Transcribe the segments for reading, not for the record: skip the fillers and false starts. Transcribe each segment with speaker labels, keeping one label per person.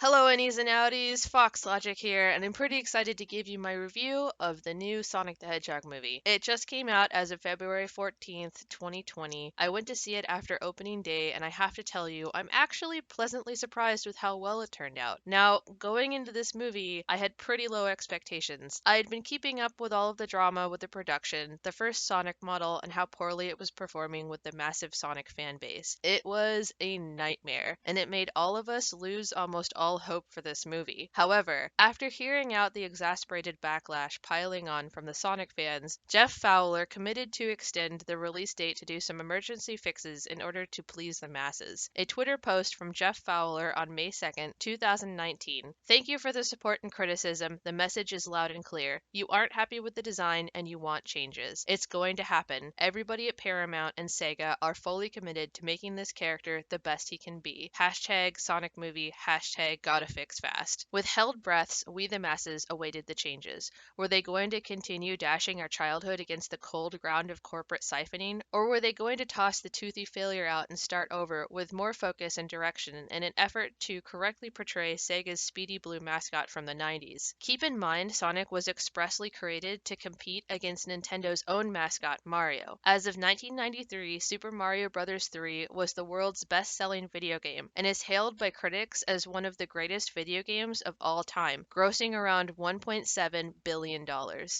Speaker 1: Hello, innies and outies, FoxLogic here, and I'm pretty excited to give you my review of the new Sonic the Hedgehog movie. It just came out as of February 14th, 2020. I went to see it after opening day, and I have to tell you, I'm actually pleasantly surprised with how well it turned out. Now, going into this movie, I had pretty low expectations. I had been keeping up with all of the drama with the production, the first Sonic model, and how poorly it was performing with the massive Sonic fan base. It was a nightmare, and it made all of us lose almost all hope for this movie. However, after hearing out the exasperated backlash piling on from the Sonic fans, Jeff Fowler committed to extend the release date to do some emergency fixes in order to please the masses. A Twitter post from Jeff Fowler on May 2nd, 2019. Thank you for the support and criticism. The message is loud and clear. You aren't happy with the design and you want changes. It's going to happen. Everybody at Paramount and Sega are fully committed to making this character the best he can be. Hashtag Sonic movie, hashtag gotta fix fast. With held breaths, we the masses awaited the changes. Were they going to continue dashing our childhood against the cold ground of corporate siphoning? Or were they going to toss the toothy failure out and start over with more focus and direction in an effort to correctly portray Sega's Speedy Blue mascot from the 90s? Keep in mind, Sonic was expressly created to compete against Nintendo's own mascot, Mario. As of 1993, Super Mario Bros. 3 was the world's best-selling video game and is hailed by critics as one of the greatest video games of all time, grossing around $1.7 billion.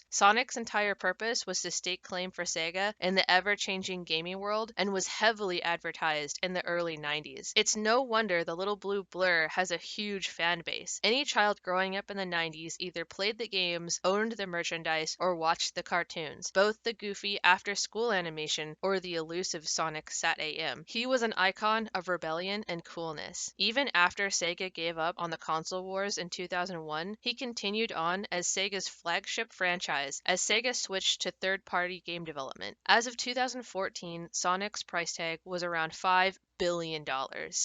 Speaker 1: Sonic's entire purpose was to stake claim for Sega in the ever-changing gaming world and was heavily advertised in the early 90s. It's no wonder the little blue blur has a huge fan base. Any child growing up in the 90s either played the games, owned the merchandise, or watched the cartoons, both the goofy after-school animation or the elusive Sonic Sat AM. He was an icon of rebellion and coolness. Even after Sega gave up on the console wars in 2001, he continued on as Sega's flagship franchise as Sega switched to third-party game development. As of 2014, Sonic's price tag was around $5 billion.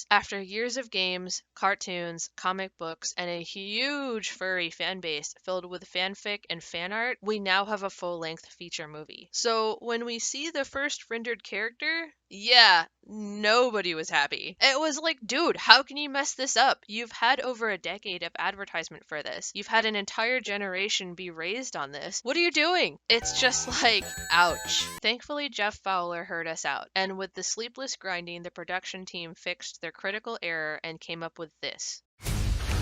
Speaker 1: After years of games, cartoons, comic books, and a huge furry fan base filled with fanfic and fan art, we now have a full-length feature movie. So when we see the first rendered character, yeah, nobody was happy. It was like, dude, how can you mess this up? You've had over a decade of advertisement for this. You've had an entire generation be raised on this. What are you doing? It's just like, ouch. Thankfully, Jeff Fowler heard us out, and with the sleepless grinding, the production team fixed their critical error and came up with this.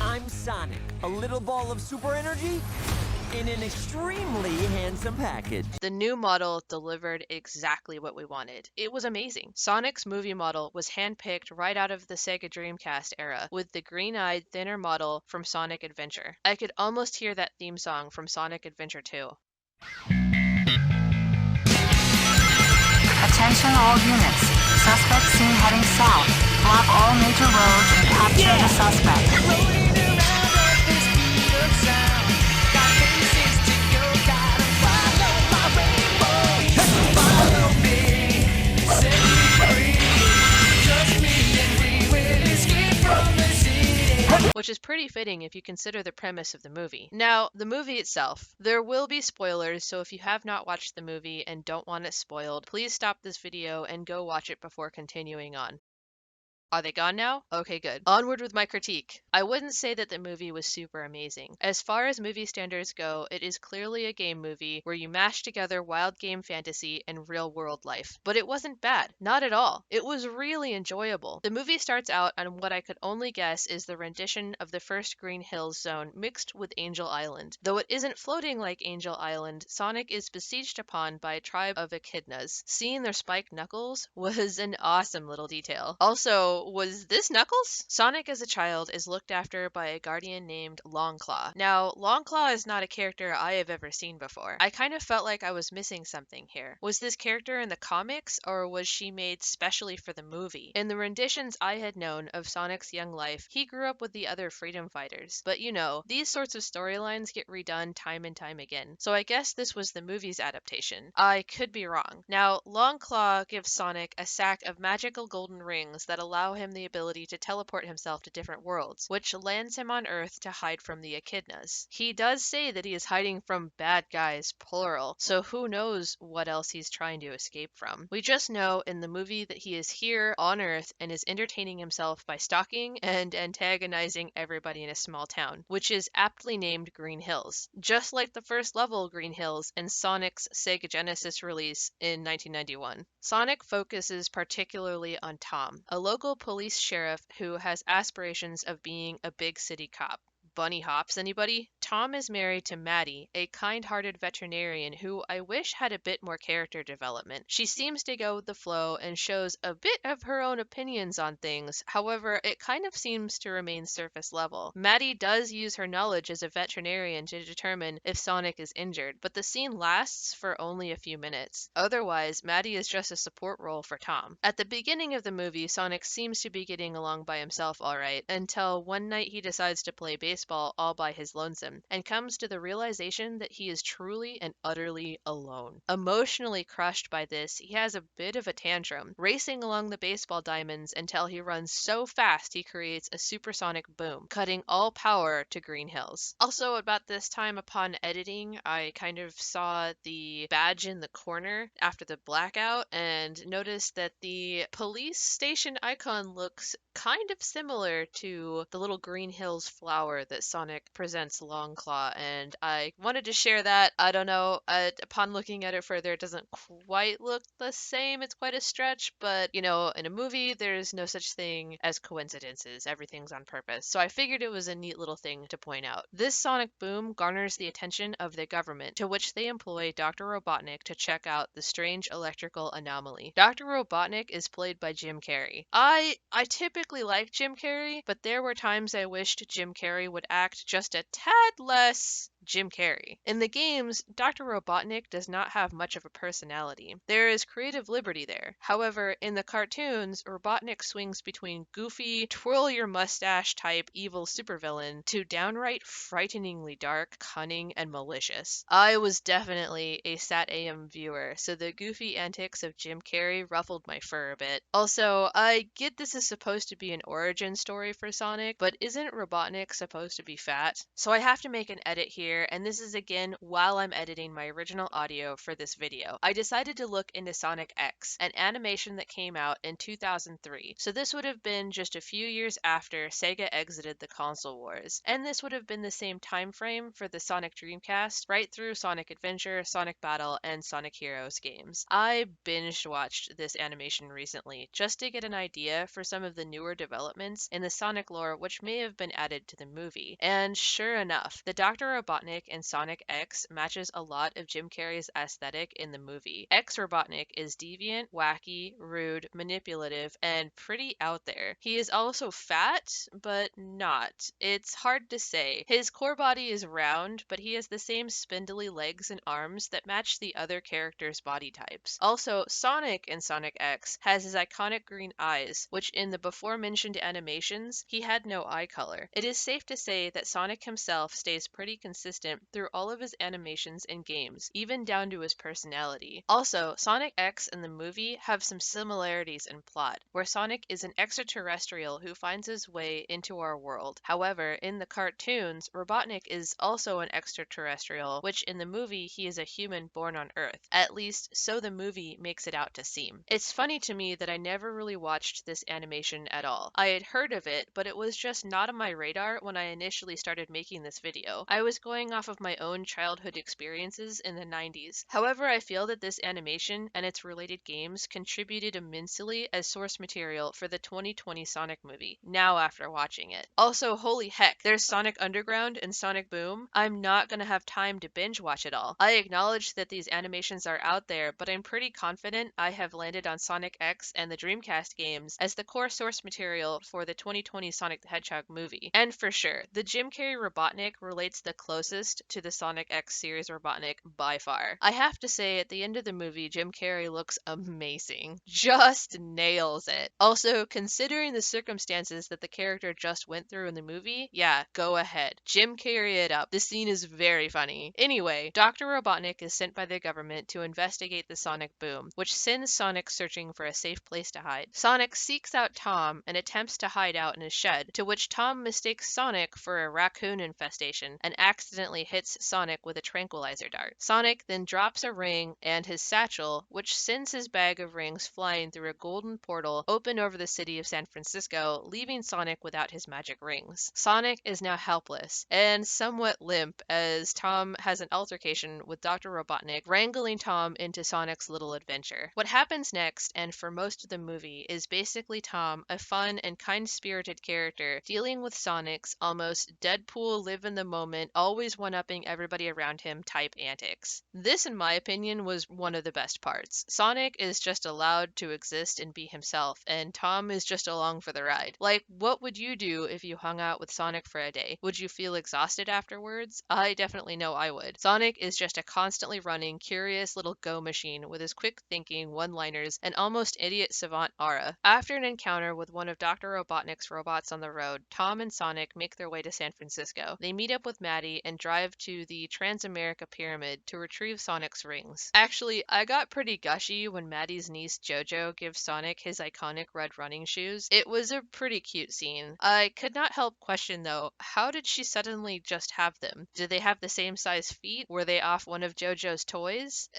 Speaker 2: I'm Sonic, a little ball of super energy in an extremely handsome package.
Speaker 1: The new model delivered exactly what we wanted. It was amazing. Sonic's movie model was handpicked right out of the Sega Dreamcast era, with the green-eyed, thinner model from Sonic Adventure. I could almost hear that theme song from Sonic Adventure 2.
Speaker 3: Attention all units. Suspect seen heading south. Block all major roads and capture the suspect.
Speaker 1: Which is pretty fitting if you consider the premise of the movie. Now, the movie itself. There will be spoilers, so if you have not watched the movie and don't want it spoiled, please stop this video and go watch it before continuing on. Are they gone now? Okay, good. Onward with my critique. I wouldn't say that the movie was super amazing. As far as movie standards go, it is clearly a game movie where you mash together wild game fantasy and real world life. But it wasn't bad. Not at all. It was really enjoyable. The movie starts out on what I could only guess is the rendition of the first Green Hills zone mixed with Angel Island. Though it isn't floating like Angel Island, Sonic is besieged upon by a tribe of echidnas. Seeing their spiked knuckles was an awesome little detail. Also, was this Knuckles? Sonic as a child is looked after by a guardian named Longclaw. Now, Longclaw is not a character I have ever seen before. I kind of felt like I was missing something here. Was this character in the comics, or was she made specially for the movie? In the renditions I had known of Sonic's young life, he grew up with the other freedom fighters. But you know, these sorts of storylines get redone time and time again. So I guess this was the movie's adaptation. I could be wrong. Now, Longclaw gives Sonic a sack of magical golden rings that allow allow him the ability to teleport himself to different worlds, which lands him on Earth to hide from the echidnas. He does say that he is hiding from bad guys, plural, so who knows what else he's trying to escape from. We just know in the movie that he is here on Earth and is entertaining himself by stalking and antagonizing everybody in a small town, which is aptly named Green Hills, just like the first level Green Hills in Sonic's Sega Genesis release in 1991. Sonic focuses particularly on Tom, a local police sheriff who has aspirations of being a big city cop. Bunny hops, anybody? Tom is married to Maddie, a kind-hearted veterinarian who I wish had a bit more character development. She seems to go with the flow and shows a bit of her own opinions on things, however, it kind of seems to remain surface level. Maddie does use her knowledge as a veterinarian to determine if Sonic is injured, but the scene lasts for only a few minutes. Otherwise, Maddie is just a support role for Tom. At the beginning of the movie, Sonic seems to be getting along by himself alright, until one night he decides to play baseball all by his lonesome, and comes to the realization that he is truly and utterly alone. Emotionally crushed by this, he has a bit of a tantrum, racing along the baseball diamonds until he runs so fast he creates a supersonic boom, cutting all power to Green Hills. Also, about this time upon editing, I kind of saw the badge in the corner after the blackout and noticed that the police station icon looks kind of similar to the little Green Hills flower that Sonic presents Longclaw, and I wanted to share that. I don't know, upon looking at it further, it doesn't quite look the same. It's quite a stretch, but you know, in a movie, there's no such thing as coincidences. Everything's on purpose. So I figured it was a neat little thing to point out. This sonic boom garners the attention of the government, to which they employ Dr. Robotnik to check out the strange electrical anomaly. Dr. Robotnik is played by Jim Carrey. I typically like Jim Carrey, but there were times I wished Jim Carrey would act just a tad less Jim Carrey. In the games, Dr. Robotnik does not have much of a personality. There is creative liberty there. However, in the cartoons, Robotnik swings between goofy, twirl your mustache type evil supervillain to downright frighteningly dark, cunning, and malicious. I was definitely a Sat AM viewer, so the goofy antics of Jim Carrey ruffled my fur a bit. Also, I get this is supposed to be an origin story for Sonic, but isn't Robotnik supposed to be fat? So I have to make an edit here, and this is again while I'm editing my original audio for this video. I decided to look into Sonic X, an animation that came out in 2003. So this would have been just a few years after Sega exited the console wars, and this would have been the same time frame for the Sonic Dreamcast, right through Sonic Adventure, Sonic Battle, and Sonic Heroes games. I binge watched this animation recently just to get an idea for some of the newer developments in the Sonic lore which may have been added to the movie. And sure enough, the Dr. Robotnik in Sonic X matches a lot of Jim Carrey's aesthetic in the movie. X Robotnik is deviant, wacky, rude, manipulative, and pretty out there. He is also fat, but not. It's hard to say. His core body is round, but he has the same spindly legs and arms that match the other characters' body types. Also, Sonic in Sonic X has his iconic green eyes, which in the before mentioned animations, he had no eye color. It is safe to say that Sonic himself stays pretty consistent through all of his animations and games, even down to his personality. Also, Sonic X and the movie have some similarities in plot, where Sonic is an extraterrestrial who finds his way into our world. However, in the cartoons, Robotnik is also an extraterrestrial, which in the movie he is a human born on Earth. At least, so the movie makes it out to seem. It's funny to me that I never really watched this animation at all. I had heard of it, but it was just not on my radar when I initially started making this video. I was going off of my own childhood experiences in the 90s. However, I feel that this animation and its related games contributed immensely as source material for the 2020 Sonic movie, now after watching it. Also, holy heck, there's Sonic Underground and Sonic Boom. I'm not gonna have time to binge watch it all. I acknowledge that these animations are out there, but I'm pretty confident I have landed on Sonic X and the Dreamcast games as the core source material for the 2020 Sonic the Hedgehog movie. And for sure, the Jim Carrey Robotnik relates the closest closest to the Sonic X series Robotnik by far. I have to say, at the end of the movie, Jim Carrey looks amazing. Just nails it. Also, considering the circumstances that the character just went through in the movie, yeah, go ahead. Jim Carrey it up. This scene is very funny. Anyway, Dr. Robotnik is sent by the government to investigate the sonic boom, which sends Sonic searching for a safe place to hide. Sonic seeks out Tom and attempts to hide out in his shed, to which Tom mistakes Sonic for a raccoon infestation and accidentally hits Sonic with a tranquilizer dart. Sonic then drops a ring and his satchel, which sends his bag of rings flying through a golden portal open over the city of San Francisco, leaving Sonic without his magic rings. Sonic is now helpless and somewhat limp as Tom has an altercation with Dr. Robotnik, wrangling Tom into Sonic's little adventure. What happens next, and for most of the movie, is basically Tom, a fun and kind-spirited character, dealing with Sonic's almost Deadpool live-in-the-moment, always one-upping everybody around him type antics. This, in my opinion, was one of the best parts. Sonic is just allowed to exist and be himself, and Tom is just along for the ride. Like, what would you do if you hung out with Sonic for a day? Would you feel exhausted afterwards? I definitely know I would. Sonic is just a constantly running, curious little go machine with his quick thinking, one-liners, and almost idiot savant aura. After an encounter with one of Dr. Robotnik's robots on the road, Tom and Sonic make their way to San Francisco. They meet up with Maddie and drive to the Transamerica Pyramid to retrieve Sonic's rings. Actually, I got pretty gushy when Maddie's niece JoJo gives Sonic his iconic red running shoes. It was a pretty cute scene. I could not help question though, how did she suddenly just have them? Did they have the same size feet? Were they off one of JoJo's toys?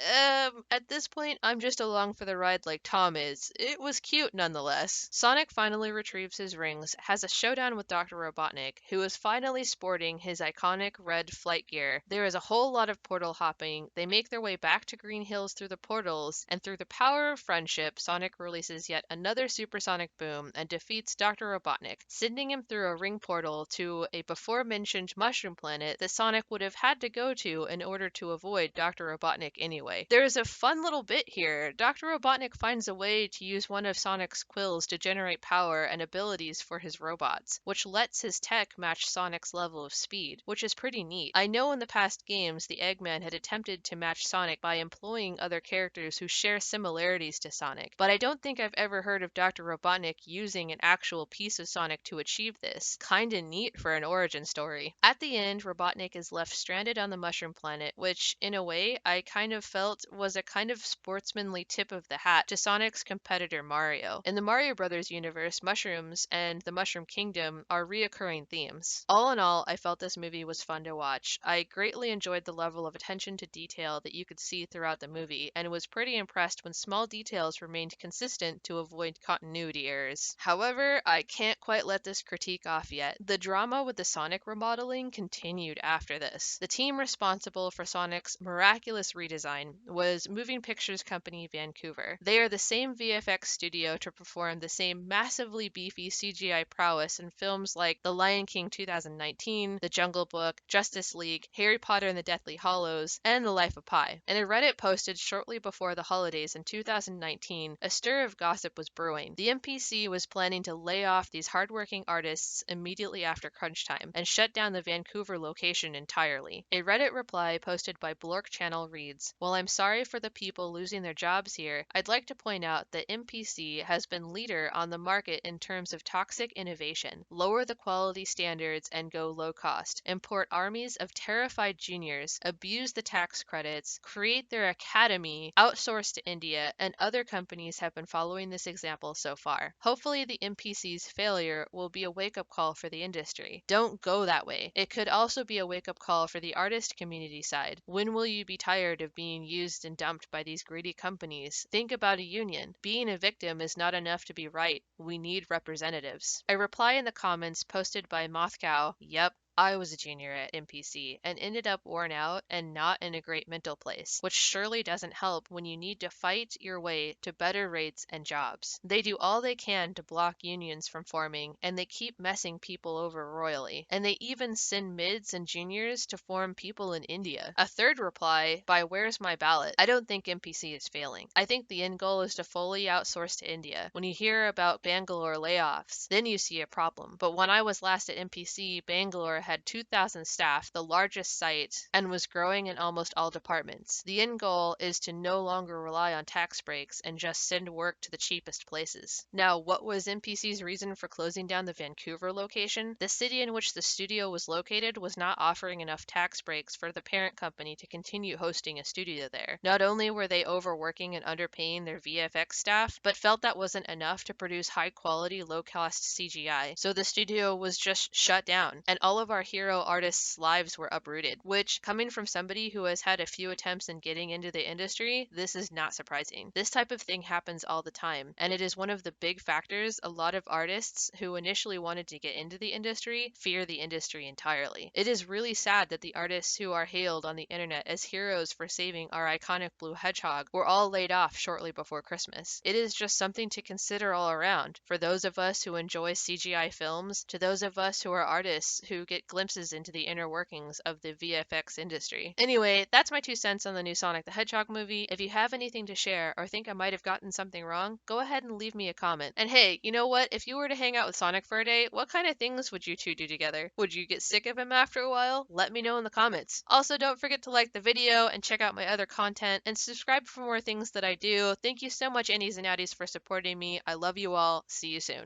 Speaker 1: At this point, I'm just along for the ride like Tom is. It was cute nonetheless. Sonic finally retrieves his rings, has a showdown with Dr. Robotnik, who is finally sporting his iconic red flight gear. There is a whole lot of portal hopping. They make their way back to Green Hills through the portals, and through the power of friendship, Sonic releases yet another supersonic boom and defeats Dr. Robotnik, sending him through a ring portal to a before-mentioned mushroom planet that Sonic would have had to go to in order to avoid Dr. Robotnik anyway. There is a fun little bit here. Dr. Robotnik finds a way to use one of Sonic's quills to generate power and abilities for his robots, which lets his tech match Sonic's level of speed, which is pretty neat. I know in the past games the Eggman had attempted to match Sonic by employing other characters who share similarities to Sonic, but I don't think I've ever heard of Dr. Robotnik using an actual piece of Sonic to achieve this. Kinda neat for an origin story. At the end, Robotnik is left stranded on the mushroom planet, which, in a way, I kind of felt was a kind of sportsmanly tip of the hat to Sonic's competitor Mario. In the Mario Brothers universe, mushrooms and the Mushroom Kingdom are reoccurring themes. All in all, I felt this movie was fun to watch. I greatly enjoyed the level of attention to detail that you could see throughout the movie, and was pretty impressed when small details remained consistent to avoid continuity errors. However, I can't quite let this critique off yet. The drama with the Sonic remodeling continued after this. The team responsible for Sonic's miraculous redesign was Moving Pictures Company Vancouver. They are the same VFX studio to perform the same massively beefy CGI prowess in films like The Lion King 2019, The Jungle Book, Justice League, Harry Potter and the Deathly Hallows, and The Life of Pi. In a Reddit posted shortly before the holidays in 2019, a stir of gossip was brewing. The MPC was planning to lay off these hardworking artists immediately after crunch time and shut down the Vancouver location entirely. A Reddit reply posted by Blork Channel reads, "While I'm sorry for the people losing their jobs here, I'd like to point out that MPC has been leader on the market in terms of toxic innovation. Lower the quality standards and go low cost. Import armies of terrified juniors, abuse the tax credits, create their academy, outsource to India, and other companies have been following this example so far. Hopefully the MPC's failure will be a wake-up call for the industry. Don't go that way. It could also be a wake-up call for the artist community side. When will you be tired of being used and dumped by these greedy companies? Think about a union. Being a victim is not enough to be right. We need representatives." A reply in the comments posted by Mothcow, "Yep, I was a junior at MPC and ended up worn out and not in a great mental place, which surely doesn't help when you need to fight your way to better rates and jobs. They do all they can to block unions from forming, and they keep messing people over royally. And they even send mids and juniors to form people in India." A third reply by Where's My Ballot? "I don't think MPC is failing. I think the end goal is to fully outsource to India. When you hear about Bangalore layoffs, then you see a problem. But when I was last at MPC, Bangalore had 2,000 staff, the largest site, and was growing in almost all departments. The end goal is to no longer rely on tax breaks and just send work to the cheapest places. Now, what was MPC's reason for closing down the Vancouver location? The city in which the studio was located was not offering enough tax breaks for the parent company to continue hosting a studio there. Not only were they overworking and underpaying their VFX staff, but felt that wasn't enough to produce high-quality, low-cost CGI. So the studio was just shut down, and all of our hero artists' lives were uprooted, which, coming from somebody who has had a few attempts in getting into the industry, this is not surprising. This type of thing happens all the time, and it is one of the big factors a lot of artists who initially wanted to get into the industry fear the industry entirely. It is really sad that the artists who are hailed on the internet as heroes for saving our iconic blue hedgehog were all laid off shortly before Christmas. It is just something to consider all around, for those of us who enjoy CGI films to those of us who are artists who get glimpses into the inner workings of the VFX industry. Anyway, that's my 2 cents on the new Sonic the Hedgehog movie. If you have anything to share or think I might have gotten something wrong, go ahead and leave me a comment. And hey, you know what? If you were to hang out with Sonic for a day, what kind of things would you two do together? Would you get sick of him after a while? Let me know in the comments. Also, don't forget to like the video and check out my other content and subscribe for more things that I do. Thank you so much, Innies and Outies, for supporting me. I love you all. See you soon.